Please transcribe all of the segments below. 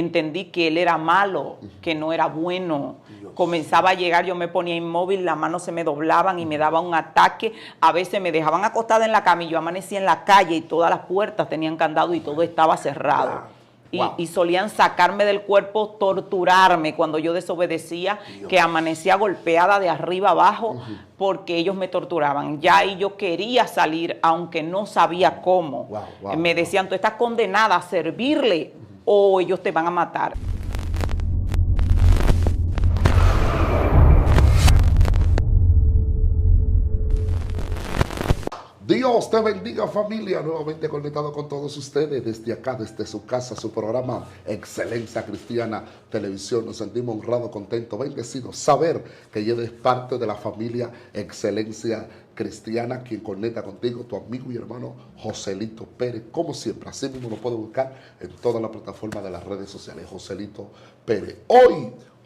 Entendí que él era malo, que no era bueno. Dios. Comenzaba a llegar, yo me ponía inmóvil, las manos se me doblaban y me daba un ataque. A veces me dejaban acostada en la cama y yo amanecía en la calle y todas las puertas tenían candado y todo estaba cerrado. Wow. Y solían sacarme del cuerpo, torturarme cuando yo desobedecía, Dios. que amanecía golpeada de arriba abajo porque ellos me torturaban. Ya ahí yo quería salir, aunque no sabía cómo. Me decían, tú estás condenada a servirle o ellos te van a matar. Dios te bendiga, familia, nuevamente conectado con todos ustedes desde acá, desde su casa, su programa Excelencia Cristiana Televisión. Nos sentimos honrados, contentos, bendecidos, saber que eres parte de la familia Excelencia Cristiana, quien conecta contigo, tu amigo y hermano Joselito Pérez. Como siempre, así mismo lo puedes buscar en todas las plataformas de las redes sociales, Joselito Pérez.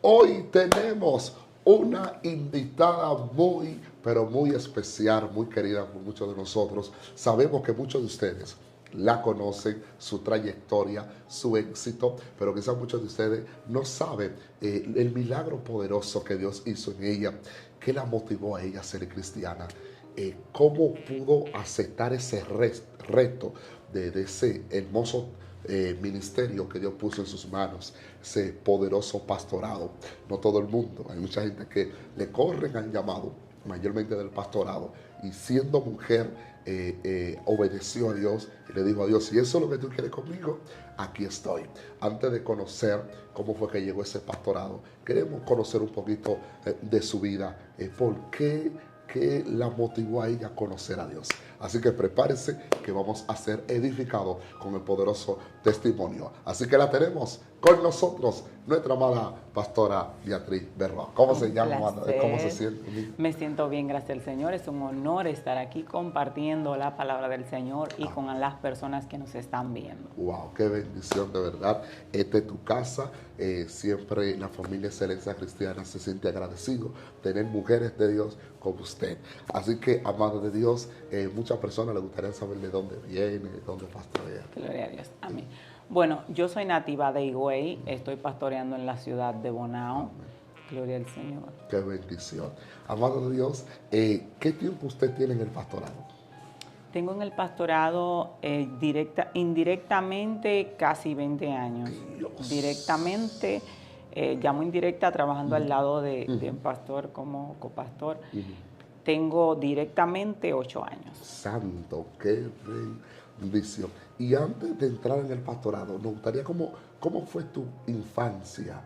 Hoy tenemos una invitada muy, pero muy especial, muy querida por muchos de nosotros. Sabemos que muchos de ustedes la conocen, su trayectoria, su éxito, pero quizás muchos de ustedes no saben el milagro poderoso que Dios hizo en ella, qué la motivó a ella a ser cristiana, cómo pudo aceptar ese reto de ese hermoso ministerio que Dios puso en sus manos, ese poderoso pastorado. No todo el mundo, hay mucha gente que le corren al llamado, mayormente del pastorado, y siendo mujer obedeció a Dios y le dijo a Dios, si eso es lo que tú quieres conmigo, aquí estoy. Antes de conocer cómo fue que llegó ese pastorado, queremos conocer un poquito de su vida, por qué la motivó a ella a conocer a Dios. Así que prepárense que vamos a ser edificados con el poderoso testimonio. Así que la tenemos con nosotros, nuestra amada pastora Beatriz Berroa. ¿Cómo se llama? ¿Cómo se siente? Me siento bien, gracias al Señor. Es un honor estar aquí compartiendo la palabra del Señor y con las personas que nos están viendo. Wow, qué bendición, de verdad. Esta es tu casa. Siempre la familia Excelencia Cristiana se siente agradecido tener mujeres de Dios como usted. Así que, amado de Dios, muchas personas les gustaría saber de dónde viene, de dónde pastorea. Gloria a Dios. Amén. Bueno, yo soy nativa de Higüey, estoy pastoreando en la ciudad de Bonao. Amén. Gloria al Señor. Qué bendición. Amado de Dios, ¿qué tiempo usted tiene en el pastorado? Tengo en el pastorado indirectamente casi 20 años. Dios. Directamente, ya muy indirecta, trabajando al lado de un pastor como copastor. Tengo directamente 8 años. Santo, qué bendición. Y antes de entrar en el pastorado, nos gustaría cómo fue tu infancia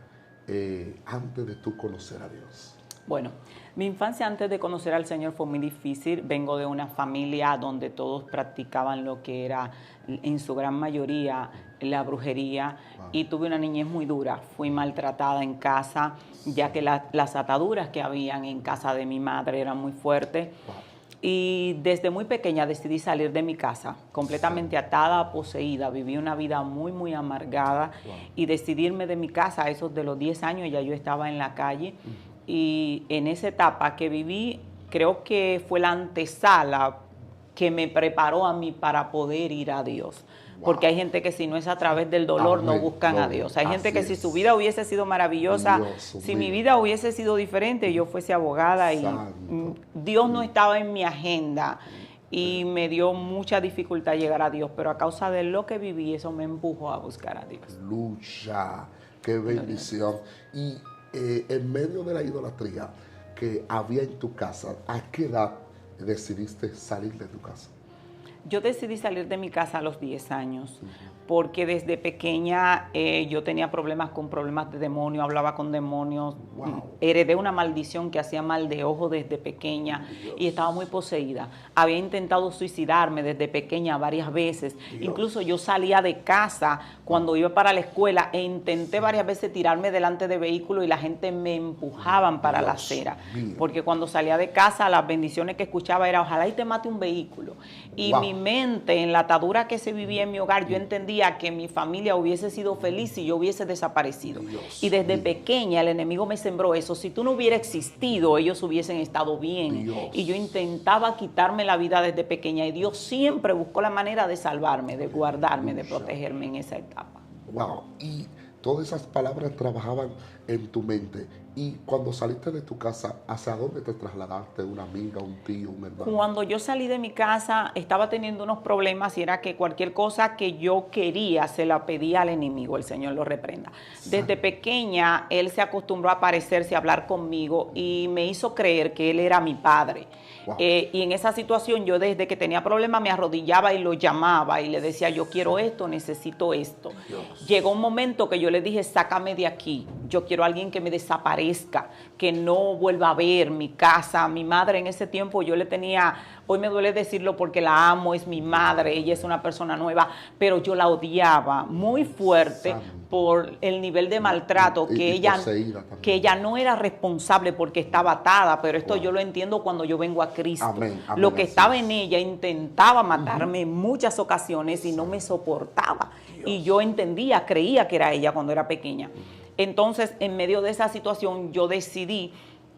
antes de tú conocer a Dios. Bueno, mi infancia antes de conocer al Señor fue muy difícil. Vengo de una familia donde todos practicaban lo que era, en su gran mayoría, la brujería. Y tuve una niñez muy dura. Fui maltratada en casa, ya que las ataduras que habían en casa de mi madre eran muy fuertes. Y desde muy pequeña decidí salir de mi casa, completamente atada, poseída. Viví una vida muy, muy amargada. Y decidí irme de mi casa a esos de los 10 años, ya yo estaba en la calle. Y en esa etapa que viví, creo que fue la antesala que me preparó a mí para poder ir a Dios. Porque hay gente que si no es a través del dolor, no buscan a Dios. Hay gente que si su vida hubiese sido maravillosa, si mi vida hubiese sido diferente, yo fuese abogada y Dios no estaba en mi agenda. Y me dio mucha dificultad llegar a Dios, pero a causa de lo que viví, eso me empujó a buscar a Dios. Lucha, qué bendición. Y en medio de la idolatría que había en tu casa, ¿a qué edad decidiste salir de tu casa? Yo decidí salir de mi casa a los 10 años, porque desde pequeña yo tenía problemas de demonio, hablaba con demonios, heredé una maldición que hacía mal de ojo desde pequeña y estaba muy poseída. Había intentado suicidarme desde pequeña varias veces, incluso yo salía de casa cuando iba para la escuela e intenté varias veces tirarme delante de vehículos y la gente me empujaban para la acera, porque cuando salía de casa las bendiciones que escuchaba era ojalá y te mate un vehículo. Y mi mente, en la atadura que se vivía en mi hogar, yo entendía que mi familia hubiese sido feliz si yo hubiese desaparecido. Y desde pequeña el enemigo me sembró eso. Si tú no hubieras existido, ellos hubiesen estado bien. Y yo intentaba quitarme la vida desde pequeña y Dios siempre buscó la manera de salvarme, de guardarme, de protegerme en esa etapa. Wow. Y todas esas palabras trabajaban en tu mente. Y cuando saliste de tu casa, ¿hacia dónde te trasladaste? ¿Una amiga, un tío, un hermano? Cuando yo salí de mi casa, estaba teniendo unos problemas y era que cualquier cosa que yo quería se la pedía al enemigo, el Señor lo reprenda. Desde pequeña, él se acostumbró a aparecerse, a hablar conmigo y me hizo creer que él era mi padre. Wow. Y en esa situación, yo desde que tenía problemas me arrodillaba y lo llamaba y le decía, yo quiero esto, necesito esto. Dios. Llegó un momento que yo le dije, sácame de aquí, yo quiero a alguien que me desaparezca, que no vuelva a ver mi casa. Mi madre en ese tiempo yo le tenía, hoy me duele decirlo porque la amo, es mi madre, ella es una persona nueva, pero yo la odiaba muy fuerte por el nivel de maltrato, que ella no era responsable porque estaba atada, pero esto yo lo entiendo cuando yo vengo a Cristo. Amén, amén, lo que estaba en ella intentaba matarme en muchas ocasiones y no me soportaba. Y yo entendía, creía que era ella cuando era pequeña. Entonces, en medio de esa situación, yo decidí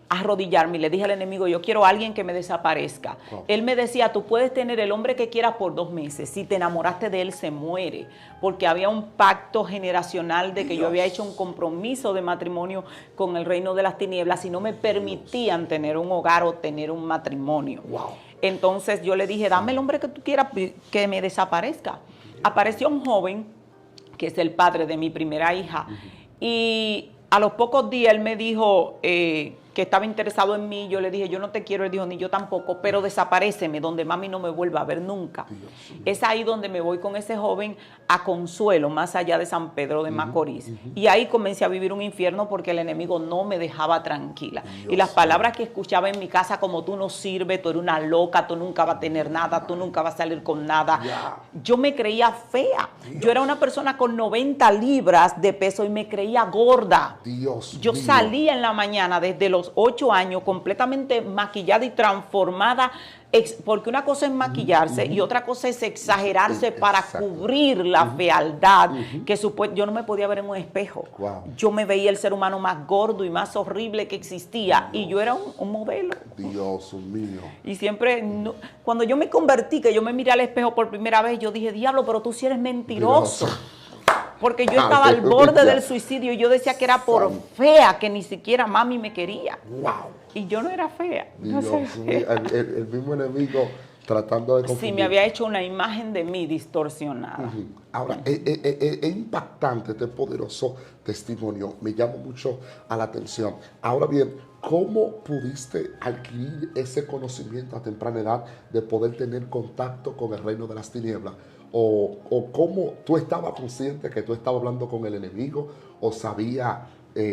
arrodillarme y le dije al enemigo, yo quiero a alguien que me desaparezca. Wow. Él me decía, tú puedes tener el hombre que quieras por 2 meses. Si te enamoraste de él, se muere. Porque había un pacto generacional de que yo había hecho un compromiso de matrimonio con el reino de las tinieblas y no me permitían tener un hogar o tener un matrimonio. Wow. Entonces yo le dije, dame el hombre que tú quieras que me desaparezca. Apareció un joven, que es el padre de mi primera hija, y a los pocos días él me dijo que estaba interesado en mí. Yo le dije, yo no te quiero. Él dijo, ni yo tampoco, pero desaparéceme donde mami no me vuelva a ver nunca. Es ahí donde me voy con ese joven a Consuelo, más allá de San Pedro de Macorís. Y ahí comencé a vivir un infierno porque el enemigo no me dejaba tranquila. Y las palabras que escuchaba en mi casa, como tú no sirves, tú eres una loca, tú nunca vas a tener nada, tú nunca vas a salir con nada. Yo me creía fea. Yo era una persona con 90 libras de peso y me creía gorda. Yo salía en la mañana desde los 8 años completamente maquillada y transformada, porque una cosa es maquillarse y otra cosa es exagerarse para cubrir la fealdad que yo no me podía ver en un espejo. Yo me veía el ser humano más gordo y más horrible que existía y yo era un modelo. Dios mío. Y siempre, cuando yo me convertí, que yo me miré al espejo por primera vez, yo dije, diablo, pero tú sí eres mentiroso. Porque yo estaba al borde del suicidio y yo decía que era por fea, que ni siquiera mami me quería. Wow. Y yo no era fea. Dios, el mismo enemigo tratando de confundir. Sí, me había hecho una imagen de mí distorsionada. Ahora, es impactante este poderoso testimonio. Me llama mucho a la atención. Ahora bien, ¿cómo pudiste adquirir ese conocimiento a temprana edad de poder tener contacto con el reino de las tinieblas? O cómo tú estabas consciente que tú estabas hablando con el enemigo, o sabías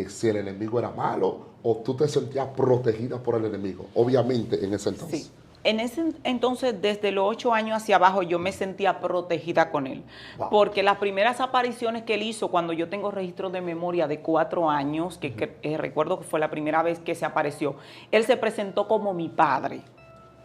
si el enemigo era malo, o tú te sentías protegida por el enemigo, obviamente en ese entonces. Sí. En ese entonces, desde los 8 años hacia abajo, yo me sentía protegida con él. Wow. Porque las primeras apariciones que él hizo, cuando yo tengo registro de memoria de 4 años, que recuerdo que fue la primera vez que se apareció, él se presentó como mi padre.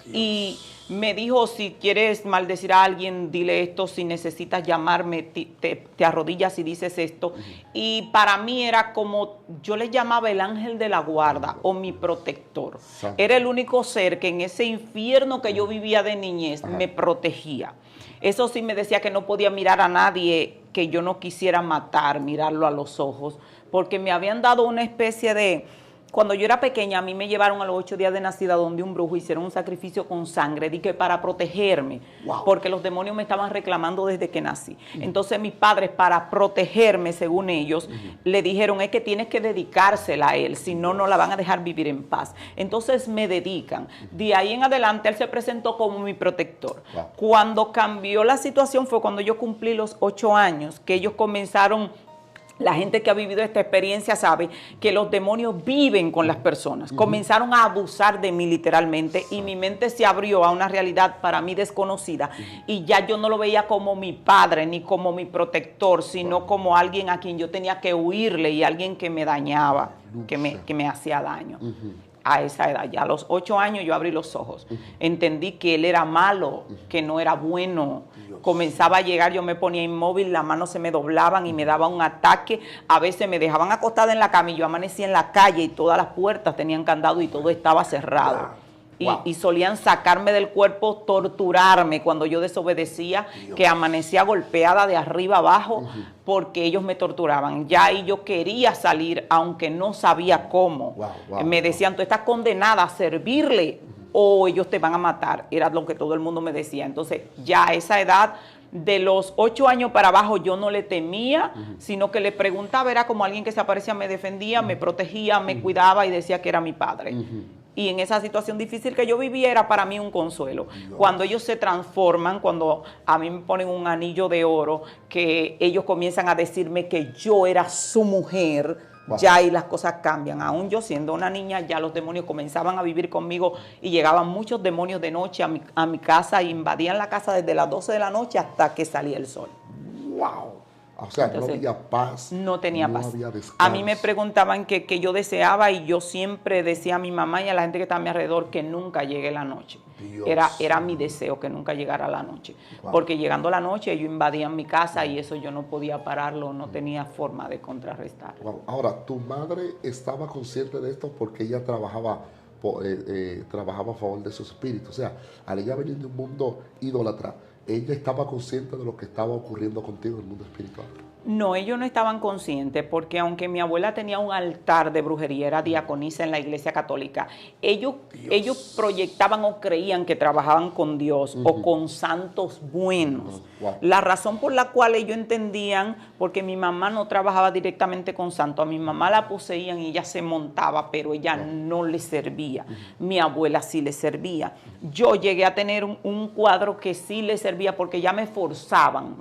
Dios. Y me dijo, si quieres maldecir a alguien, dile esto, si necesitas llamarme, te arrodillas y dices esto. Y para mí era como, yo le llamaba el ángel de la guarda o mi protector. Era el único ser que en ese infierno que yo vivía de niñez me protegía. Eso sí me decía que no podía mirar a nadie que yo no quisiera matar, mirarlo a los ojos, porque me habían dado una especie de... Cuando yo era pequeña, a mí me llevaron a los 8 días de nacida donde un brujo, hicieron un sacrificio con sangre, dije para protegerme, porque los demonios me estaban reclamando desde que nací. Entonces mis padres, para protegerme, según ellos, le dijeron, es que tienes que dedicársela a él, si no, no la van a dejar vivir en paz. Entonces me dedican. De ahí en adelante, él se presentó como mi protector. Cuando cambió la situación fue cuando yo cumplí los 8 años, que ellos comenzaron... La gente que ha vivido esta experiencia sabe que los demonios viven con las personas. Comenzaron a abusar de mí literalmente y mi mente se abrió a una realidad para mí desconocida y ya yo no lo veía como mi padre ni como mi protector, sino como alguien a quien yo tenía que huirle y alguien que me dañaba, que me hacía daño. A esa edad, ya a los 8 años yo abrí los ojos, entendí que él era malo, que no era bueno. Comenzaba a llegar, yo me ponía inmóvil, las manos se me doblaban y me daba un ataque. A veces me dejaban acostada en la cama y yo amanecía en la calle y todas las puertas tenían candado y todo estaba cerrado. Wow. Y solían sacarme del cuerpo, torturarme cuando yo desobedecía, Dios. que amanecía golpeada de arriba abajo, porque ellos me torturaban. Ya ahí yo quería salir, aunque no sabía cómo. Wow, me decían, tú estás condenada a servirle o ellos te van a matar. Era lo que todo el mundo me decía. Entonces, ya a esa edad, de los 8 años para abajo, yo no le temía, sino que le preguntaba, era como alguien que se aparecía, me defendía, me protegía, me cuidaba y decía que era mi padre. Y en esa situación difícil que yo vivía era para mí un consuelo. Dios. Cuando ellos se transforman, cuando a mí me ponen un anillo de oro, que ellos comienzan a decirme que yo era su mujer, wow, ya ahí las cosas cambian. Aún yo siendo una niña, ya los demonios comenzaban a vivir conmigo y llegaban muchos demonios de noche a mi casa e invadían la casa desde las 12 de la noche hasta que salía el sol. wow. O sea, Entonces, no había paz. No tenía paz. Había descanso. A mí me preguntaban que yo deseaba y yo siempre decía a mi mamá y a la gente que está a mi alrededor que nunca llegue la noche. Dios. Era mi deseo que nunca llegara la noche. Wow. Porque llegando la noche ellos invadían mi casa y eso yo no podía pararlo, no tenía forma de contrarrestar. Wow. Ahora, ¿tu madre estaba consciente de esto porque ella trabajaba a favor de su espíritu? O sea, al ella venir de un mundo idólatra, ella estaba consciente de lo que estaba ocurriendo contigo en el mundo espiritual. No, ellos no estaban conscientes porque aunque mi abuela tenía un altar de brujería, era diaconisa en la iglesia católica, ellos proyectaban o creían que trabajaban con Dios o con santos buenos. Wow. La razón por la cual ellos entendían, porque mi mamá no trabajaba directamente con santos, a mi mamá la poseían y ella se montaba, pero ella no le servía. Mi abuela sí le servía. Yo llegué a tener un cuadro que sí le servía porque ya me forzaban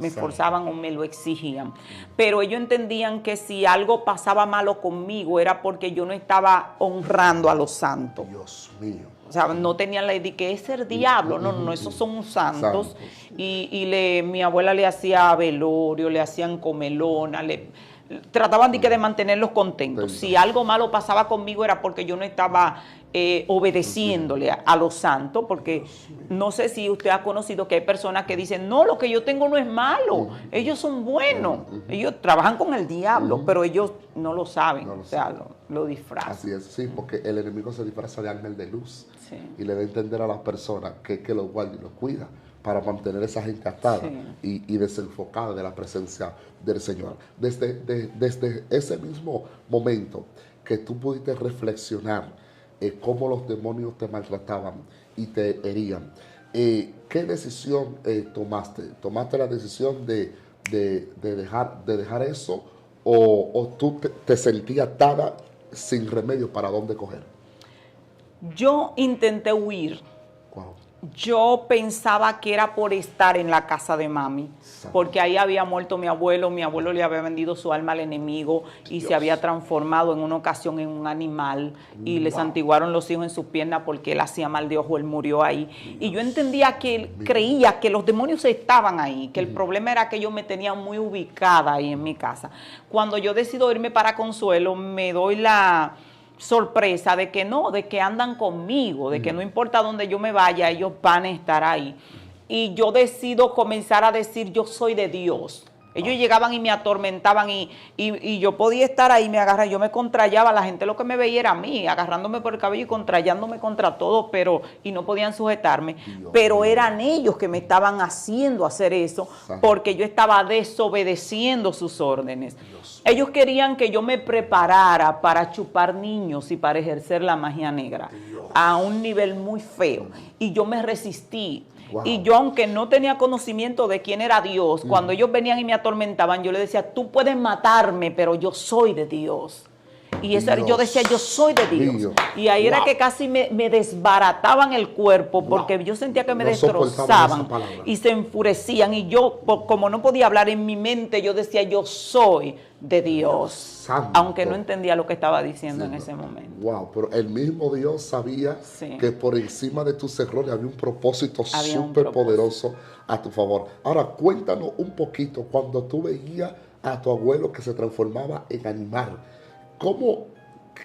o me lo exigían. Pero ellos entendían que si algo pasaba malo conmigo era porque yo no estaba honrando a los santos. Dios mío. O sea, no tenían la idea de que es el diablo, no, esos son santos. Mi abuela le hacía velorio, le hacían comelona, trataban de mantenerlos contentos. Si algo malo pasaba conmigo era porque yo no estaba obedeciéndole a los santos, porque no sé si usted ha conocido que hay personas que dicen, no, lo que yo tengo no es malo, ellos son buenos, ellos trabajan con el diablo, pero ellos no lo saben, No lo o sea, saben. lo disfrazan. Así es, sí, porque el enemigo se disfraza de ángel de luz. Sí. Y le da a entender a las personas que los guarda y los cuida para mantener a esa gente atada y desenfocada de la presencia del Señor. Desde ese mismo momento que tú pudiste reflexionar cómo los demonios te maltrataban y te herían, ¿qué decisión tomaste? ¿Tomaste la decisión de dejar eso o tú te sentías atada sin remedio para dónde coger? Yo intenté huir. Wow. Yo pensaba que era por estar en la casa de mami, porque ahí había muerto mi abuelo le había vendido su alma al enemigo y se había transformado en una ocasión en un animal y le santiguaron los hijos en sus piernas porque él hacía mal de ojo, él murió ahí. Y yo entendía creía que los demonios estaban ahí, que el problema era que yo me tenía muy ubicada ahí en mi casa. Cuando yo decido irme para Consuelo, me doy la sorpresa de que no, de que andan conmigo, de que no importa dónde yo me vaya, ellos van a estar ahí. Y yo decido comenzar a decir, yo soy de Dios. Ellos llegaban y me atormentaban y yo podía estar ahí, yo me contrayaba, la gente lo que me veía era a mí, agarrándome por el cabello y contrayándome contra todo, y no podían sujetarme. Pero eran ellos que me estaban haciendo hacer eso porque yo estaba desobedeciendo sus órdenes. Ellos querían que yo me preparara para chupar niños y para ejercer la magia negra a un nivel muy feo. Y yo me resistí. Wow. Y yo, aunque no tenía conocimiento de quién era Dios, cuando ellos venían y me atormentaban, yo les decía, tú puedes matarme, pero yo soy de Dios. Y eso yo decía, yo soy de Dios. Y ahí era que casi me desbarataban el cuerpo porque yo sentía que me destrozaban y se enfurecían. Y yo, como no podía hablar en mi mente, yo decía, yo soy de Dios. Aunque no entendía lo que estaba diciendo en ese momento. Wow, pero el mismo Dios sabía que por encima de tus errores había un propósito súper poderoso a tu favor. Ahora, cuéntanos un poquito cuando tú veías a tu abuelo que se transformaba en animal.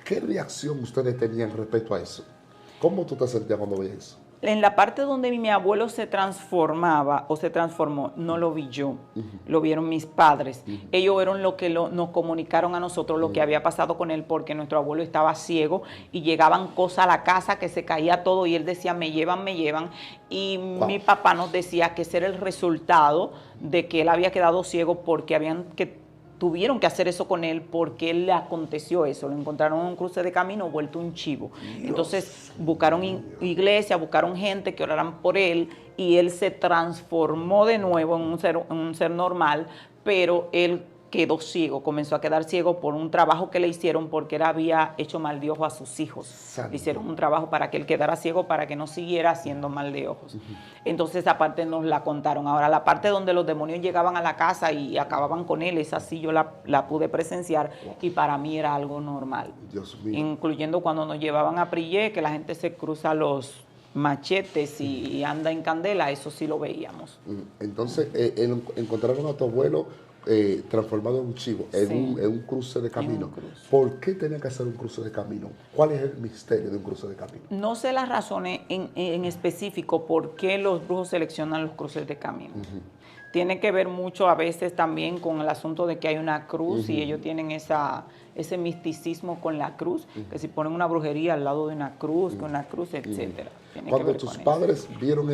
¿Qué reacción ustedes tenían respecto a eso? ¿Cómo tú te sentías cuando veías eso? En la parte donde mi abuelo se transformaba o se transformó, no lo vi yo, lo vieron mis padres. Ellos fueron los que nos comunicaron a nosotros lo que había pasado con él, porque nuestro abuelo estaba ciego y llegaban cosas a la casa que se caía todo y él decía, me llevan, me llevan. Y mi papá nos decía que ese era el resultado de que él había quedado ciego porque tuvieron que hacer eso con él porque él le aconteció eso. Lo encontraron en un cruce de camino vuelto un chivo. Dios. Entonces buscaron iglesia, buscaron gente que oraran por él y él se transformó de nuevo en un ser normal, pero él quedó ciego, comenzó a quedar ciego por un trabajo que le hicieron porque él había hecho mal de ojo a sus hijos. Santo. Hicieron un trabajo para que él quedara ciego para que no siguiera haciendo mal de ojos. Entonces esa parte nos la contaron. Ahora la parte donde los demonios llegaban a la casa y acababan con él, esa sí yo la pude presenciar y para mí era algo normal. Dios mío. Incluyendo cuando nos llevaban a Prillé, que la gente se cruza los machetes y anda en candela, eso sí lo veíamos. Entonces encontraron a tu abuelo transformado en un chivo, en un cruce de camino. ¿Por qué tenía que hacer un cruce de camino? ¿Cuál es el misterio de un cruce de camino? No sé las razones en específico por qué los brujos seleccionan los cruces de camino. Tiene que ver mucho a veces también con el asunto de que hay una cruz y ellos tienen ese misticismo con la cruz, que si ponen una brujería al lado de una cruz, etcétera. Cuando tus padres vieron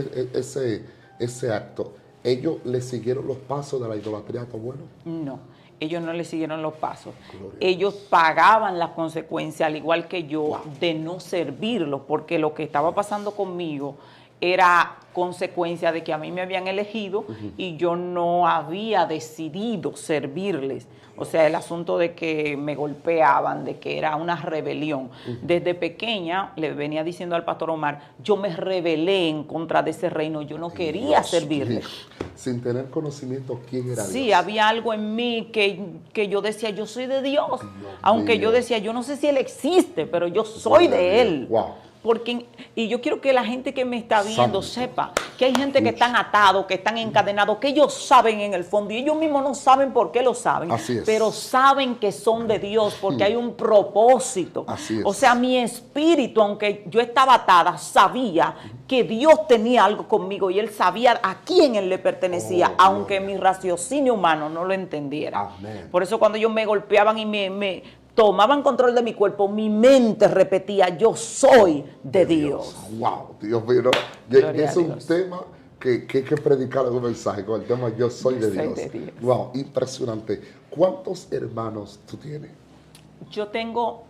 ese acto, ¿ellos le siguieron los pasos de la idolatría a tu abuelo? No, ellos no le siguieron los pasos. Gloria. Ellos pagaban las consecuencias, al igual que yo, de no servirlos, porque lo que estaba pasando conmigo era consecuencia de que a mí me habían elegido y yo no había decidido servirles. O sea, el asunto de que me golpeaban, de que era una rebelión. Desde pequeña, le venía diciendo al pastor Omar, yo me rebelé en contra de ese reino, yo no quería servirles. Sin tener conocimiento quién era Dios. Sí, había algo en mí que yo decía, yo soy de Dios. Aunque yo decía, yo no sé si Él existe, pero yo soy de Él. Wow. Porque, y yo quiero que la gente que me está viendo sepa que hay gente que están atados, que están encadenados, que ellos saben en el fondo y ellos mismos no saben por qué lo saben, pero saben que son de Dios porque hay un propósito. O sea, mi espíritu, aunque yo estaba atada, sabía que Dios tenía algo conmigo y Él sabía a quién Él le pertenecía, aunque mi raciocinio humano no lo entendiera. Amén. Por eso cuando ellos me golpeaban y me tomaban control de mi cuerpo, mi mente repetía, yo soy de Dios. Wow, Dios mío, es un tema que hay que predicar un mensaje con el tema yo soy de Dios. Wow, impresionante. ¿Cuántos hermanos tú tienes? Yo tengo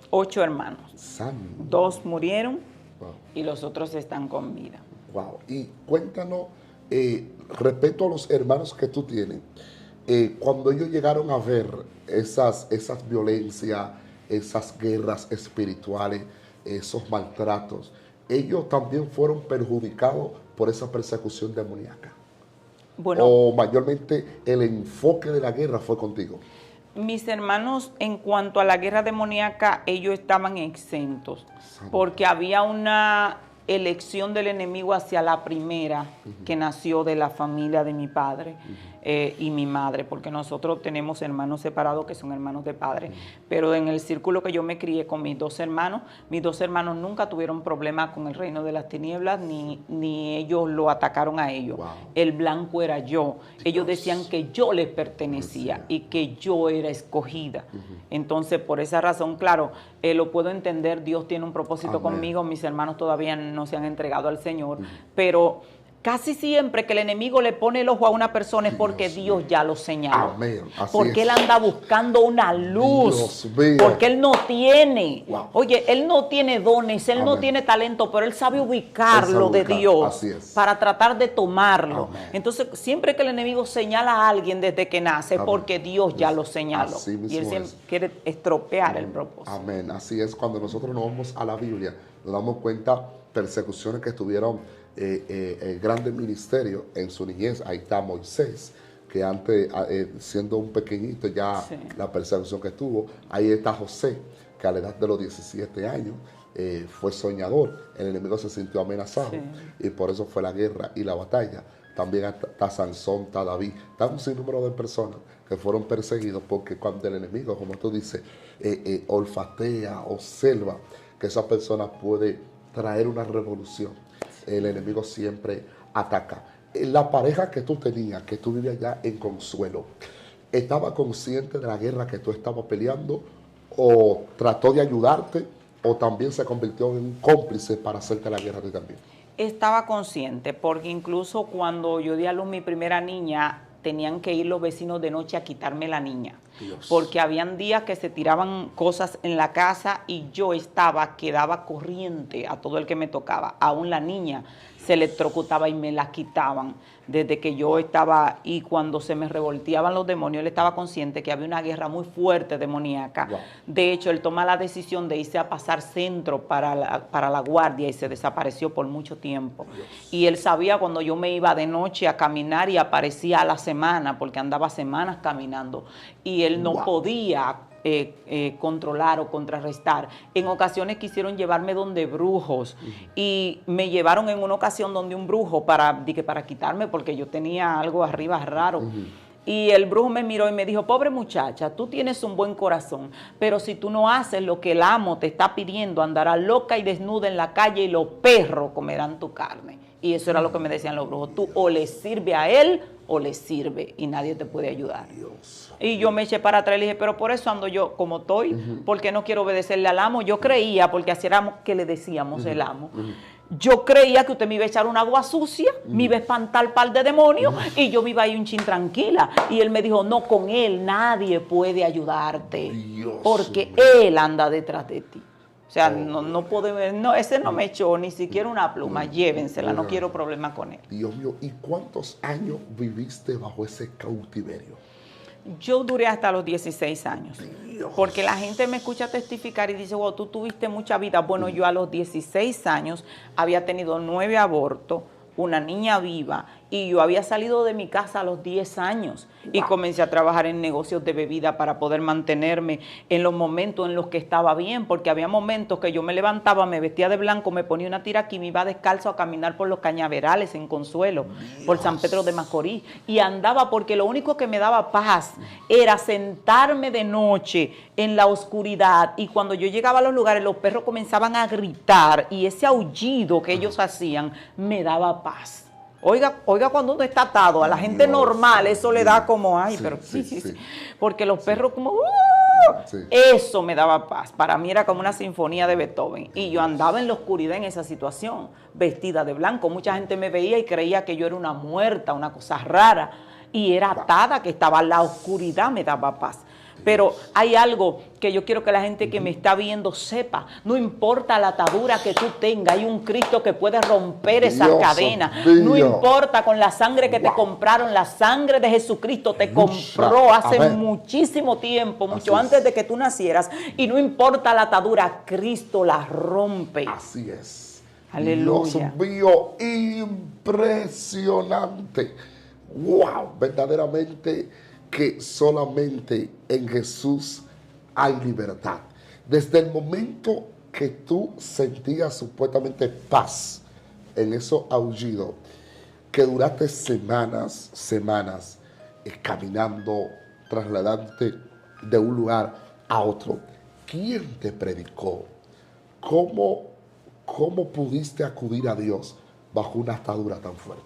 8 hermanos. Santo. 2 murieron y los otros están con vida. Wow, y cuéntanos, respecto a los hermanos que tú tienes, cuando ellos llegaron a ver esas violencias, esas guerras espirituales, esos maltratos, ellos también fueron perjudicados por esa persecución demoníaca. Bueno, o mayormente el enfoque de la guerra fue contigo. Mis hermanos, en cuanto a la guerra demoníaca, ellos estaban exentos, porque había una elección del enemigo hacia la primera que nació de la familia de mi padre y mi madre, porque nosotros tenemos hermanos separados que son hermanos de padre, pero en el círculo que yo me crié con mis dos hermanos nunca tuvieron problema con el reino de las tinieblas, ni ellos lo atacaron a ellos. Wow. El blanco era yo. Ellos decían que yo les pertenecía y que yo era escogida. Entonces, por esa razón, claro, lo puedo entender, Dios tiene un propósito conmigo, mis hermanos todavía no se han entregado al Señor, pero casi siempre que el enemigo le pone el ojo a una persona es porque Dios ya lo señaló. Porque Él anda buscando una luz. Porque Él no tiene. Oye, Él no tiene dones, Él no tiene talento, pero Él sabe ubicarlo de Dios para tratar de tomarlo. Entonces, siempre que el enemigo señala a alguien desde que nace es porque Dios ya lo señaló. Y Él siempre quiere estropear el propósito. Amén. Así es. Cuando nosotros nos vamos a la Biblia, nos damos cuenta persecuciones que tuvieron grandes ministerios en su niñez. Ahí está Moisés, que antes, siendo un pequeñito, ya la persecución que tuvo. Ahí está José, que a la edad de los 17 años fue soñador. El enemigo se sintió amenazado y por eso fue la guerra y la batalla. También está Sansón, está David, está un sinnúmero de personas que fueron perseguidos porque cuando el enemigo, como tú dices, olfatea, observa que esa persona puede traer una revolución. el enemigo siempre ataca. La pareja que tú tenías, que tú vivías allá en Consuelo, ¿estaba consciente de la guerra que tú estabas peleando o trató de ayudarte o también se convirtió en un cómplice para hacerte la guerra a ti también? Estaba consciente, porque incluso cuando yo di a luz mi primera niña, tenían que ir los vecinos de noche a quitarme la niña. Dios. Porque habían días que se tiraban cosas en la casa y yo quedaba corriente a todo el que me tocaba. Aún la niña se electrocutaba y me la quitaban desde que yo estaba, y cuando se me revolteaban los demonios, él estaba consciente que había una guerra muy fuerte demoníaca. Wow. De hecho, él toma la decisión de irse a pasar centro para la guardia y se desapareció por mucho tiempo. Dios. Y él sabía cuando yo me iba de noche a caminar y aparecía a la semana, porque andaba semanas caminando, y él no podía controlar o contrarrestar. En ocasiones quisieron llevarme donde brujos y me llevaron en una ocasión donde un brujo para quitarme porque yo tenía algo arriba raro. Y el brujo me miró y me dijo: pobre muchacha, tú tienes un buen corazón, pero si tú no haces lo que el amo te está pidiendo, andarás loca y desnuda en la calle y los perros comerán tu carne. Y eso era lo que me decían los brujos: tú o le sirve a él o le sirve y nadie te puede ayudar. Dios. Y yo me eché para atrás y le dije: pero por eso ando yo como estoy, porque no quiero obedecerle al amo. Yo creía, porque así era que le decíamos el amo, yo creía que usted me iba a echar un agua sucia, me iba a espantar par de demonios y yo me iba a ir un chin tranquila. Y él me dijo: no, con él nadie puede ayudarte, Dios porque mío. él anda detrás de ti. O sea, no podemos, no, ese no me echó ni siquiera una pluma, llévensela, no quiero problema con él. Dios mío, ¿y cuántos años viviste bajo ese cautiverio? Yo duré hasta los 16 años, Dios. porque la gente me escucha testificar y dice: wow, tú tuviste mucha vida. Bueno, yo a los 16 años había tenido 9 abortos, una niña viva, y yo había salido de mi casa a los 10 años y comencé a trabajar en negocios de bebida para poder mantenerme en los momentos en los que estaba bien, porque había momentos que yo me levantaba, me vestía de blanco, me ponía una tira aquí y me iba descalzo a caminar por los cañaverales en Consuelo, por San Pedro de Macorís, y andaba porque lo único que me daba paz era sentarme de noche en la oscuridad, y cuando yo llegaba a los lugares los perros comenzaban a gritar y ese aullido que ellos hacían me daba paz. Oiga, cuando uno está atado a la gente normal, eso le da como, ay, Sí, pero sí, sí. sí. Porque los perros como, Sí. eso me daba paz. Para mí era como una sinfonía de Beethoven. Y yo andaba en la oscuridad en esa situación, vestida de blanco. Mucha gente me veía y creía que yo era una muerta, una cosa rara. Y era atada, que estaba la oscuridad, me daba paz. Pero hay algo que yo quiero que la gente que me está viendo sepa: no importa la atadura que tú tengas, hay un Cristo que puede romper esas Dios cadenas. mío. No importa con la sangre que te compraron, la sangre de Jesucristo te compró hace Amén. muchísimo tiempo, mucho Así es. antes de que tú nacieras, y no importa la atadura, Cristo la rompe. Así es. Aleluya. Dios mío, impresionante. Wow, verdaderamente que solamente en Jesús hay libertad. Desde el momento que tú sentías supuestamente paz en esos aullidos, que duraste semanas, caminando, trasladándote de un lugar a otro, ¿quién te predicó? ¿Cómo pudiste acudir a Dios bajo una atadura tan fuerte?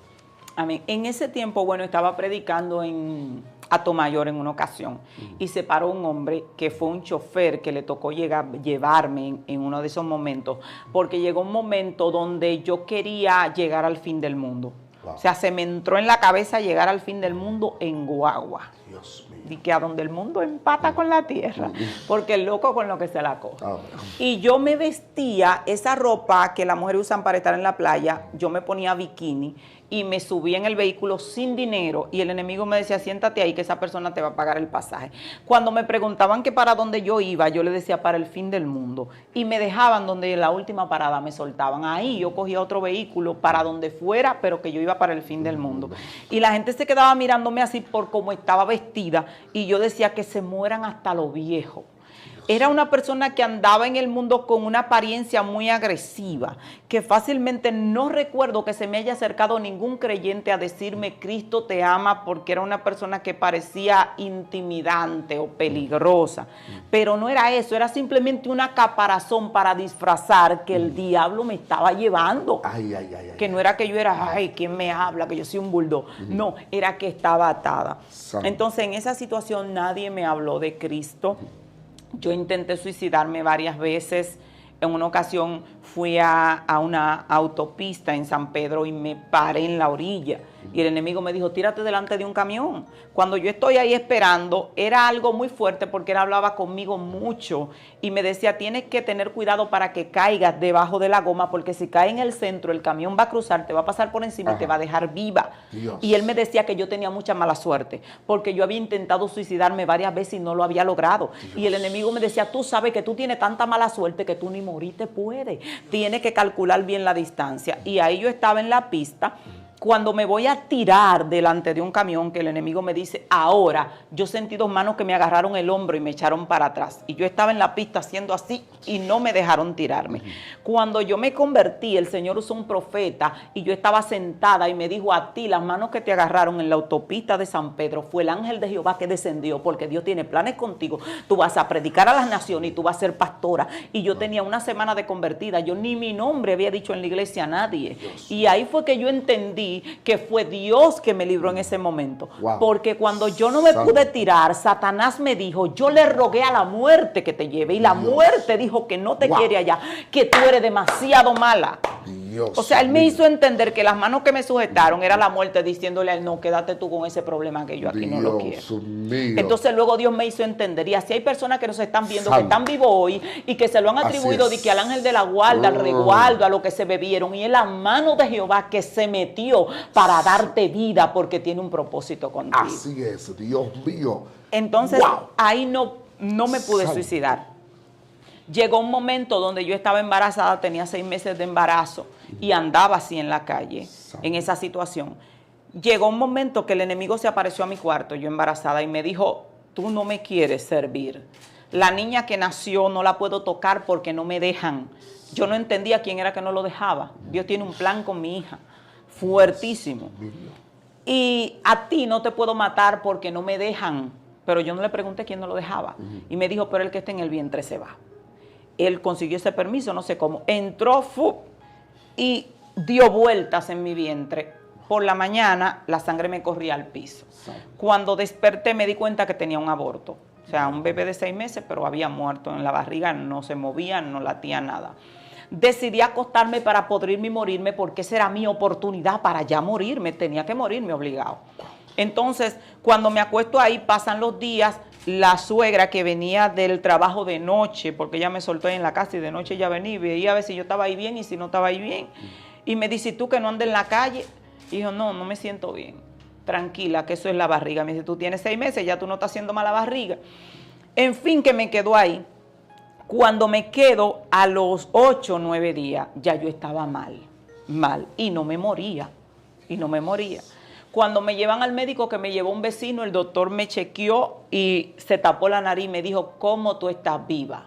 Amén. En ese tiempo, bueno, estaba predicando en Atomayor en una ocasión y se paró un hombre que fue un chofer que le tocó llevarme en uno de esos momentos, porque llegó un momento donde yo quería llegar al fin del mundo. Wow. O sea, se me entró en la cabeza llegar al fin del mundo en guagua. Dios mío. Y que a donde el mundo empata con la tierra, porque el loco con lo que se la coge. Ah. Y yo me vestía esa ropa que las mujeres usan para estar en la playa, yo me ponía bikini y me subí en el vehículo sin dinero, y el enemigo me decía: siéntate ahí que esa persona te va a pagar el pasaje. Cuando me preguntaban que para dónde yo iba, yo le decía: para el fin del mundo, y me dejaban donde la última parada me soltaban. Ahí yo cogía otro vehículo para donde fuera, pero que yo iba para el fin del mundo. Y la gente se quedaba mirándome así por cómo estaba vestida, y yo decía: que se mueran hasta los viejos. Era una persona que andaba en el mundo con una apariencia muy agresiva, que fácilmente no recuerdo que se me haya acercado ningún creyente a decirme Cristo te ama, porque era una persona que parecía intimidante o peligrosa. Pero no era eso, era simplemente una caparazón para disfrazar que el diablo me estaba llevando. Que no era que yo era, ay, ¿quién me habla? Que yo soy un bulldog. No, era que estaba atada. Entonces, en esa situación nadie me habló de Cristo. Yo intenté suicidarme varias veces. En una ocasión fui a una autopista en San Pedro y me paré en la orilla. Y el enemigo me dijo, tírate delante de un camión. Cuando yo estoy ahí esperando, era algo muy fuerte porque él hablaba conmigo mucho y me decía, tienes que tener cuidado para que caigas debajo de la goma, porque si cae en el centro, el camión va a cruzar, te va a pasar por encima y te va a dejar viva. Dios. Y él me decía que yo tenía mucha mala suerte, porque yo había intentado suicidarme varias veces y no lo había logrado. Dios. Y el enemigo me decía, tú sabes que tú tienes tanta mala suerte que tú ni morir te puedes. Tienes que calcular bien la distancia. Y ahí yo estaba en la pista. Cuando me voy a tirar delante de un camión, que el enemigo me dice, ahora, yo sentí dos manos que me agarraron el hombro y me echaron para atrás. Y yo estaba en la pista haciendo así y no me dejaron tirarme. Cuando yo me convertí, el Señor usó un profeta y yo estaba sentada y me dijo, a ti, las manos que te agarraron en la autopista de San Pedro, fue el ángel de Jehová que descendió, porque Dios tiene planes contigo. Tú vas a predicar a las naciones y tú vas a ser pastora. Y yo tenía una semana de convertida. Yo ni mi nombre había dicho en la iglesia a nadie. Dios. Y ahí fue que yo entendí que fue Dios que me libró en ese momento. Wow. Porque cuando yo no me pude tirar, Satanás me dijo, yo le rogué a la muerte que te lleve. Y la muerte dijo que no te quiere allá, que tú eres demasiado mala. Dios, o sea, él me hizo entender que las manos que me sujetaron era la muerte, diciéndole a él, no, quédate tú con ese problema que yo aquí no lo quiero. Mío. Entonces luego Dios me hizo entender, y así hay personas que nos están viendo, que están vivos hoy y que se lo han atribuido de que al ángel de la guarda, al resguardo, a lo que se bebieron, y es la mano de Jehová que se metió para darte vida, porque tiene un propósito contigo. Así es, Dios mío. Entonces ahí no me pude suicidar. Llegó un momento donde yo estaba embarazada, tenía 6 meses de embarazo y andaba así en la calle, en esa situación. Llegó un momento que el enemigo se apareció a mi cuarto, yo embarazada, y me dijo, tú no me quieres servir. La niña que nació no la puedo tocar porque no me dejan. Yo no entendía quién era que no lo dejaba. Dios tiene un plan con mi hija, fuertísimo. Y a ti no te puedo matar porque no me dejan. Pero yo no le pregunté quién no lo dejaba. Y me dijo, pero el que esté en el vientre se va. Él consiguió ese permiso, no sé cómo. Entró y dio vueltas en mi vientre. Por la mañana la sangre me corría al piso. Cuando desperté me di cuenta que tenía un aborto. O sea, un bebé de 6 meses, pero había muerto en la barriga, no se movía, no latía nada. Decidí acostarme para podrirme y morirme, porque esa era mi oportunidad para ya morirme. Tenía que morirme obligado. Entonces, cuando me acuesto ahí, pasan los días. La suegra que venía del trabajo de noche, porque ella me soltó ahí en la casa y de noche ella venía y veía a ver si yo estaba ahí bien y si no estaba ahí bien. Y me dice, ¿tú que no andas en la calle? Y dijo, no me siento bien. Tranquila, que eso es la barriga. Me dice, tú tienes 6 meses, ya tú no estás haciendo mal la barriga. En fin, que me quedo ahí. Cuando me quedo a los 8 o 9 días, ya yo estaba mal. Y no me moría. Cuando me llevan al médico, que me llevó un vecino, el doctor me chequeó y se tapó la nariz y me dijo, ¿cómo tú estás viva?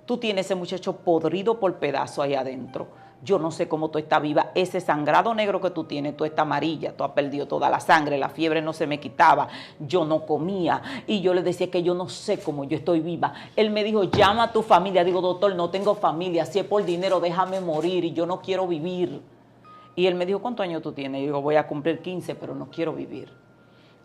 Tú tienes ese muchacho podrido por pedazo ahí adentro. Yo no sé cómo tú estás viva. Ese sangrado negro que tú tienes, tú estás amarilla, tú has perdido toda la sangre, la fiebre no se me quitaba, yo no comía. Y yo le decía que yo no sé cómo yo estoy viva. Él me dijo, llama a tu familia. Digo, doctor, no tengo familia, si es por dinero déjame morir y yo no quiero vivir. Y él me dijo, ¿cuántos años tú tienes? Y digo, voy a cumplir 15, pero no quiero vivir.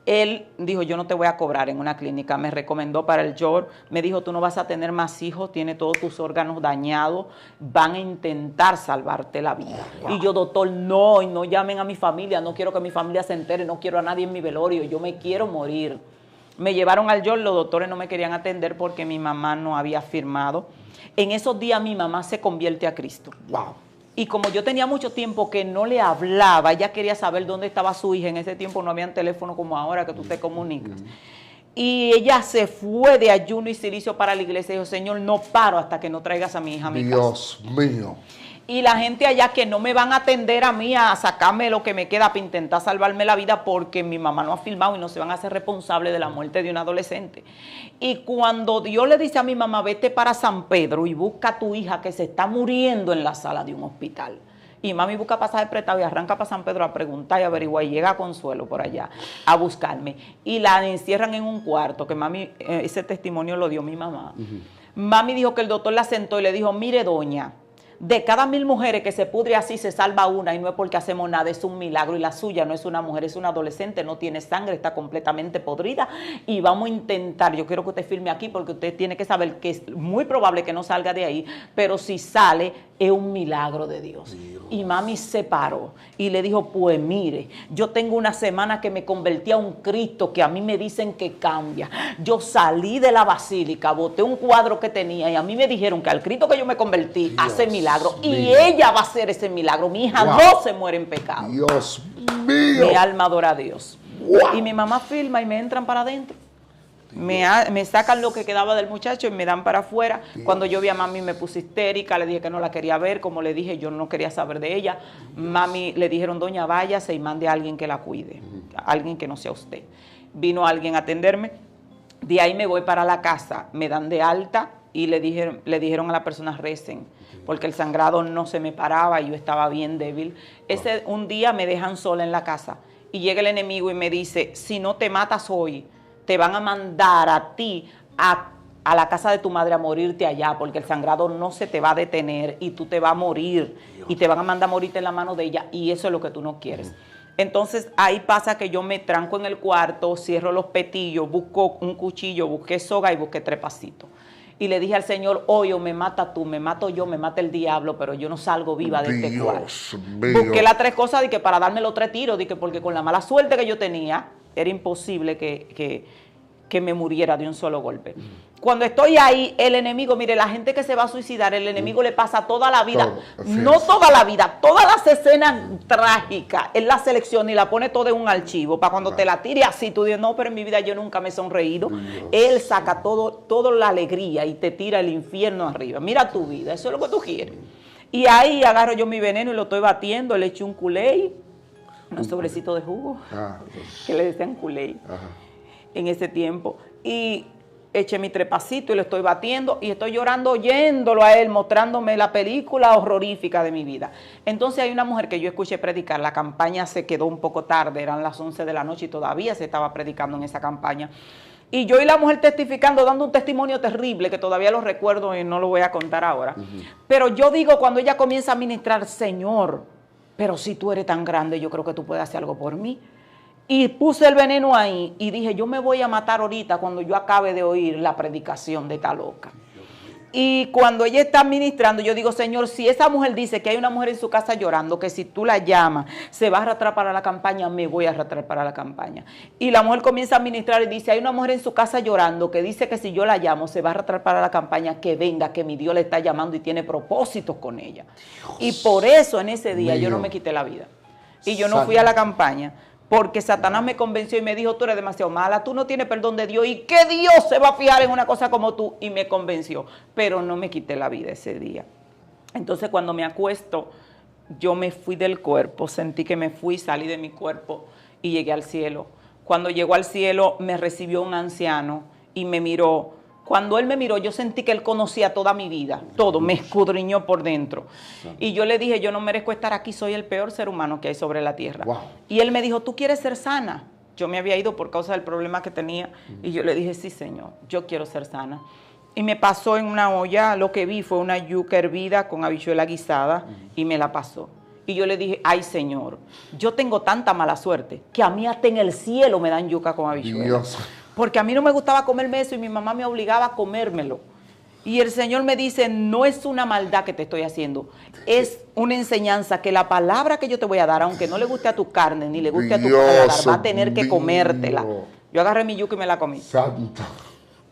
Él dijo, yo no te voy a cobrar en una clínica. Me recomendó para el YOR. Me dijo, tú no vas a tener más hijos, tienes todos tus órganos dañados. Van a intentar salvarte la vida. Wow. Y yo, doctor, no llamen a mi familia. No quiero que mi familia se entere. No quiero a nadie en mi velorio. Yo me quiero morir. Me llevaron al YOR. Los doctores no me querían atender porque mi mamá no había firmado. En esos días mi mamá se convierte a Cristo. Wow. Y como yo tenía mucho tiempo que no le hablaba, ella quería saber dónde estaba su hija. En ese tiempo no habían teléfono como ahora que tú te comunicas. Y ella se fue de ayuno y silicio para la iglesia y dijo, Señor, no paro hasta que no traigas a mi hija a mi casa. Dios mío. y la gente allá que no me van a atender a mí a sacarme lo que me queda para intentar salvarme la vida porque mi mamá no ha filmado y no se van a hacer responsables de la muerte de un adolescente. Y cuando Dios le dice a mi mamá, vete para San Pedro y busca a tu hija que se está muriendo en la sala de un hospital. Y mami busca pasaje prestado y arranca para San Pedro a preguntar y averiguar y llega a Consuelo por allá a buscarme. Y la encierran en un cuarto, que mami, ese testimonio lo dio mi mamá. Mami dijo que el doctor la sentó y le dijo, mire doña, de cada 1000 mujeres que se pudre así se salva una y no es porque hacemos nada, es un milagro y la suya no es una mujer, es una adolescente, no tiene sangre, está completamente podrida y vamos a intentar, yo quiero que usted firme aquí porque usted tiene que saber que es muy probable que no salga de ahí, pero si sale es un milagro de Dios. Y mami se paró y le dijo, pues mire, yo tengo una semana que me convertí a un Cristo que a mí me dicen que cambia. Yo salí de la basílica, boté un cuadro que tenía y a mí me dijeron que al Cristo que yo me convertí hace milagro. Y ella va a hacer ese milagro. Mi hija no se muere en pecado. Dios mío. Mi alma adora a Dios. Y mi mamá filma y me entran para adentro. Me sacan lo que quedaba del muchacho y me dan para afuera. Cuando yo vi a mami me puse histérica, le dije que no la quería ver, como le dije yo no quería saber de ella. Mami le dijeron, doña, váyase y mande a alguien que la cuide, alguien que no sea usted. Vino alguien a atenderme, de ahí me voy para la casa, me dan de alta y le dijeron a la persona recen, porque el sangrado no se me paraba y yo estaba bien débil. Un día me dejan sola en la casa y llega el enemigo y me dice, si no te matas hoy, te van a mandar a ti a la casa de tu madre a morirte allá, porque el sangrado no se te va a detener y tú te vas a morir y te van a mandar a morirte en la mano de ella y eso es lo que tú no quieres. Entonces ahí pasa que yo me tranco en el cuarto, cierro los petillos, busco un cuchillo, busqué soga y busqué trepacito. Y le dije al Señor, hoy o me mata tú, me mato yo, me mata el diablo, pero yo no salgo viva de este cuarto. Busqué las 3 cosas de que para darme los 3 tiros, de que porque con la mala suerte que yo tenía, era imposible que me muriera de un solo golpe. Cuando estoy ahí, el enemigo, mire, la gente que se va a suicidar, el enemigo le pasa toda la vida, no toda la vida, todas las escenas trágicas, él la selecciona y la pone toda en un archivo, para cuando te la tire así, tú dices, no, pero en mi vida yo nunca me he sonreído. Él saca toda la alegría y te tira el infierno arriba. Mira tu vida, eso es lo que tú quieres. Y ahí agarro yo mi veneno y lo estoy batiendo, le echo un culé, unos sobrecitos de jugo, que le decían culé en ese tiempo, y eché mi trepacito y lo estoy batiendo y estoy llorando oyéndolo a él, mostrándome la película horrorífica de mi vida. Entonces hay una mujer que yo escuché predicar, la campaña se quedó un poco tarde, eran las 11 de la noche y todavía se estaba predicando en esa campaña. Y yo y la mujer testificando, dando un testimonio terrible que todavía lo recuerdo y no lo voy a contar ahora. Pero yo digo, cuando ella comienza a ministrar, Señor, pero si tú eres tan grande, yo creo que tú puedes hacer algo por mí. Y puse el veneno ahí y dije, yo me voy a matar ahorita cuando yo acabe de oír la predicación de esta loca. Y cuando ella está ministrando, yo digo, Señor, si esa mujer dice que hay una mujer en su casa llorando, que si tú la llamas, se va a arrastrar para la campaña, me voy a arrastrar para la campaña. Y la mujer comienza a ministrar y dice, hay una mujer en su casa llorando, que dice que si yo la llamo, se va a arrastrar para la campaña, que venga, que mi Dios le está llamando y tiene propósitos con ella. Y por eso en ese día yo no me quité la vida. Y yo no fui a la campaña. Porque Satanás me convenció y me dijo, tú eres demasiado mala, tú no tienes perdón de Dios, ¿y qué Dios se va a fijar en una cosa como tú? Y me convenció, pero no me quité la vida ese día. Entonces cuando me acuesto, yo me fui del cuerpo, sentí que me fui, salí de mi cuerpo y llegué al cielo. Cuando llegó al cielo, me recibió un anciano y me miró. Cuando él me miró, yo sentí que él conocía toda mi vida, todo, me escudriñó por dentro. Y yo le dije, yo no merezco estar aquí, soy el peor ser humano que hay sobre la tierra. Y él me dijo, ¿tú quieres ser sana? Yo me había ido por causa del problema que tenía. Y yo le dije, sí, Señor, yo quiero ser sana. Y me pasó en una olla, lo que vi fue una yuca hervida con habichuela guisada y me la pasó. Y yo le dije, ay, Señor, yo tengo tanta mala suerte que a mí hasta en el cielo me dan yuca con habichuela. Dios. Porque a mí no me gustaba comerme eso y mi mamá me obligaba a comérmelo. Y el Señor me dice, no es una maldad que te estoy haciendo, es una enseñanza que la palabra que yo te voy a dar, aunque no le guste a tu carne ni le guste a tu paladar, va a tener que comértela. Yo agarré mi yuca y me la comí. Santo.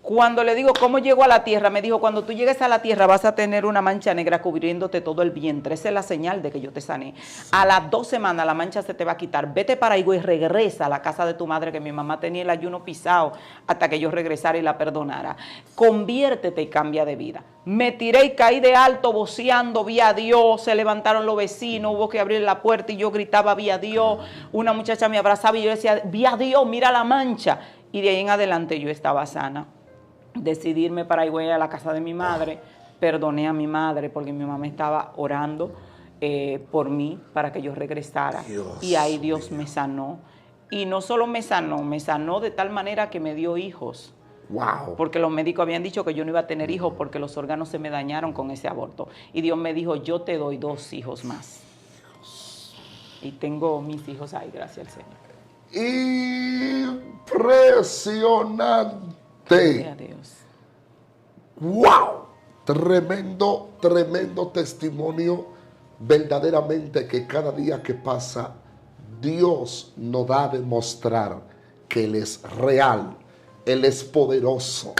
Cuando le digo, ¿cómo llego a la tierra? Me dijo, cuando tú llegues a la tierra vas a tener una mancha negra cubriéndote todo el vientre. Esa es la señal de que yo te sané. A las 2 semanas la mancha se te va a quitar. Vete para Higüey y regresa a la casa de tu madre, que mi mamá tenía el ayuno pisado hasta que yo regresara y la perdonara. Conviértete y cambia de vida. Me tiré y caí de alto voceando, vi a Dios, se levantaron los vecinos, hubo que abrir la puerta y yo gritaba, vi a Dios. Una muchacha me abrazaba y yo decía, vi a Dios, mira la mancha. Y de ahí en adelante yo estaba sana. Decidí irme para Higüey a la casa de mi madre, perdoné a mi madre porque mi mamá estaba orando por mí para que yo regresara. Y ahí Dios me sanó. Y no solo me sanó de tal manera que me dio hijos. Wow. Porque los médicos habían dicho que yo no iba a tener hijos porque los órganos se me dañaron con ese aborto. Y Dios me dijo, yo te doy 2 hijos más. Y tengo mis hijos ahí, gracias al Señor. Impresionante. Gloria a Dios. ¡Wow! Tremendo, tremendo testimonio. Verdaderamente que cada día que pasa, Dios nos da a demostrar que Él es real, Él es poderoso.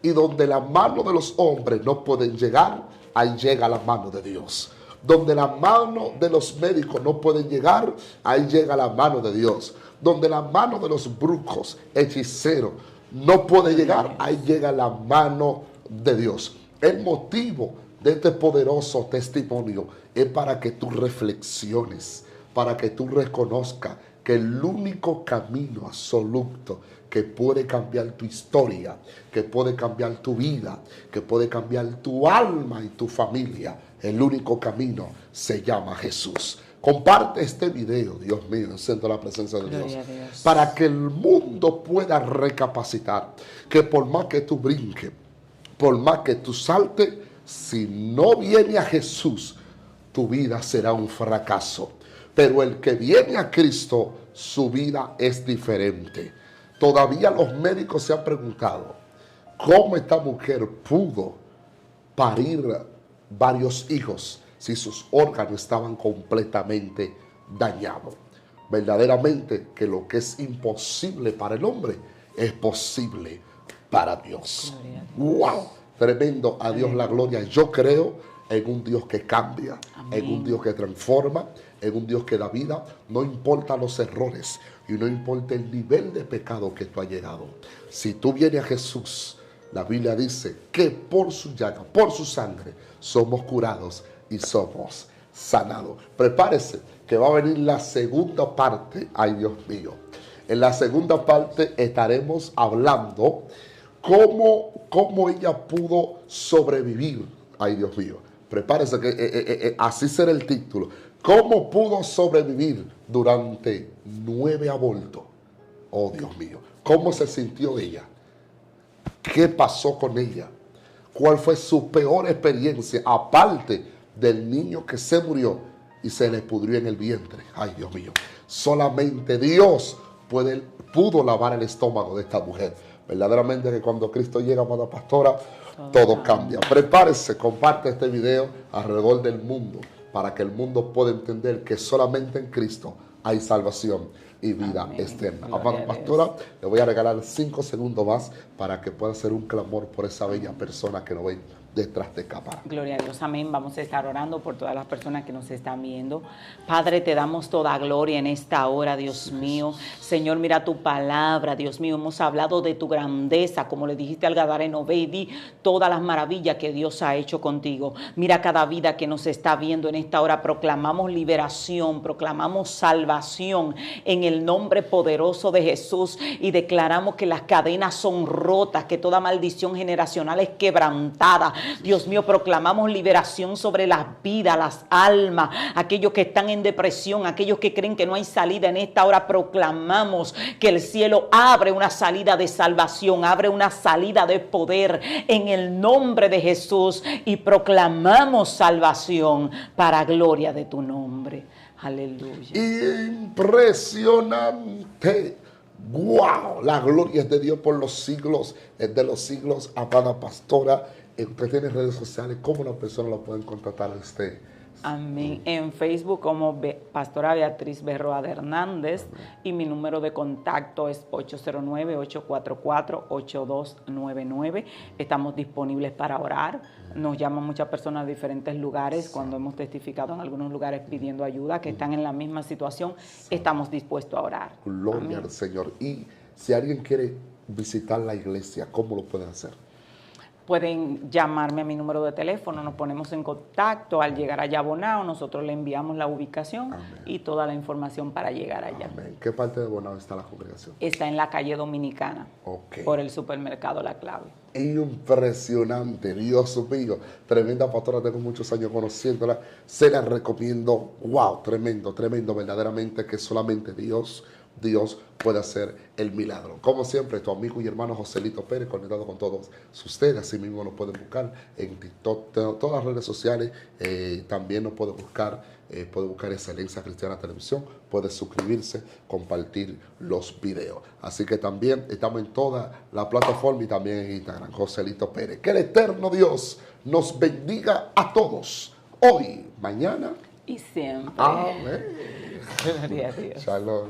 Y donde la mano de los hombres no pueden llegar, ahí llega la mano de Dios. Donde la mano de los médicos no pueden llegar, ahí llega la mano de Dios. Donde la mano de los brujos, hechiceros, no puede llegar, ahí llega la mano de Dios. El motivo de este poderoso testimonio es para que tú reflexiones, para que tú reconozcas que el único camino absoluto que puede cambiar tu historia, que puede cambiar tu vida, que puede cambiar tu alma y tu familia, el único camino se llama Jesús. Comparte este video, Dios mío, siento la presencia de Dios, para que el mundo pueda recapacitar que por más que tú brinques, por más que tú saltes, si no viene a Jesús, tu vida será un fracaso. Pero el que viene a Cristo, su vida es diferente. Todavía los médicos se han preguntado cómo esta mujer pudo parir varios hijos si sus órganos estaban completamente dañados. Verdaderamente que lo que es imposible para el hombre es posible para Dios. ¡Wow! Tremendo, a Dios la gloria. Yo creo en un Dios que cambia, en un Dios que transforma, en un Dios que da vida. No importa los errores y no importa el nivel de pecado que tú has llegado. Si tú vienes a Jesús, la Biblia dice que por su llaga, por su sangre, somos curados y somos sanados. Prepárese que va a venir la segunda parte. Ay, Dios mío. En la segunda parte estaremos hablando cómo ella pudo sobrevivir. Ay, Dios mío. Prepárese que así será el título. ¿Cómo pudo sobrevivir durante 9 abortos? Oh, Dios mío. ¿Cómo se sintió ella? ¿Qué pasó con ella? ¿Cuál fue su peor experiencia? Aparte del niño que se murió y se le pudrió en el vientre. Ay, Dios mío. Solamente Dios pudo lavar el estómago de esta mujer. Verdaderamente que cuando Cristo llega, amada pastora, todo cambia. Prepárese, comparte este video alrededor del mundo para que el mundo pueda entender que solamente en Cristo hay salvación y vida eterna. Amada pastora, le voy a regalar 5 segundos más para que pueda hacer un clamor por esa bella persona que nos ve detrás de cámara. Gloria a Dios, amén. Vamos a estar orando por todas las personas que nos están viendo. Padre, te damos toda gloria en esta hora, Dios mío. Señor, mira tu palabra, Dios mío. Hemos hablado de tu grandeza, como le dijiste al Gadareno, ve y di todas las maravillas que Dios ha hecho contigo. Mira cada vida que nos está viendo en esta hora. Proclamamos liberación, proclamamos salvación en el nombre poderoso de Jesús y declaramos que las cadenas son rotas, que toda maldición generacional es quebrantada. Dios mío, proclamamos liberación sobre las vidas, las almas, aquellos que están en depresión, aquellos que creen que no hay salida. En esta hora proclamamos que el cielo abre una salida de salvación, abre una salida de poder en el nombre de Jesús y proclamamos salvación para gloria de tu nombre. Aleluya. Impresionante. ¡Wow! La gloria es de Dios por los siglos, es de los siglos, amada pastora. Usted tiene redes sociales, ¿cómo las personas lo pueden contactar a usted? Amén. En Facebook como Pastora Beatriz Berroa de Hernández. Amén. Y mi número de contacto es 809-844-8299. Estamos disponibles para orar. Nos llaman muchas personas de diferentes lugares cuando hemos testificado en algunos lugares pidiendo ayuda, que están en la misma situación. Estamos dispuestos a orar. Gloria al Señor. Y si alguien quiere visitar la iglesia, ¿cómo lo pueden hacer? Pueden llamarme a mi número de teléfono, nos ponemos en contacto. Al llegar allá a Bonao, nosotros le enviamos la ubicación. Amén. Y toda la información para llegar allá. Amén. ¿Qué parte de Bonao está la congregación? Está en la calle Dominicana, por el supermercado La Clave. Impresionante, Dios mío, tremenda pastora, tengo muchos años conociéndola, se la recomiendo, wow, tremendo, verdaderamente que solamente Dios puede hacer el milagro. Como siempre, tu amigo y hermano Joselito Pérez, conectado con todos ustedes. Así mismo nos pueden buscar en TikTok, todas las redes sociales. También nos puede buscar Excelencia Cristiana Televisión. Puede suscribirse, compartir los videos. Así que también estamos en toda la plataforma y también en Instagram, Joselito Pérez. Que el eterno Dios nos bendiga a todos, hoy, mañana y siempre. Amén. Gloria a Dios. Shalom.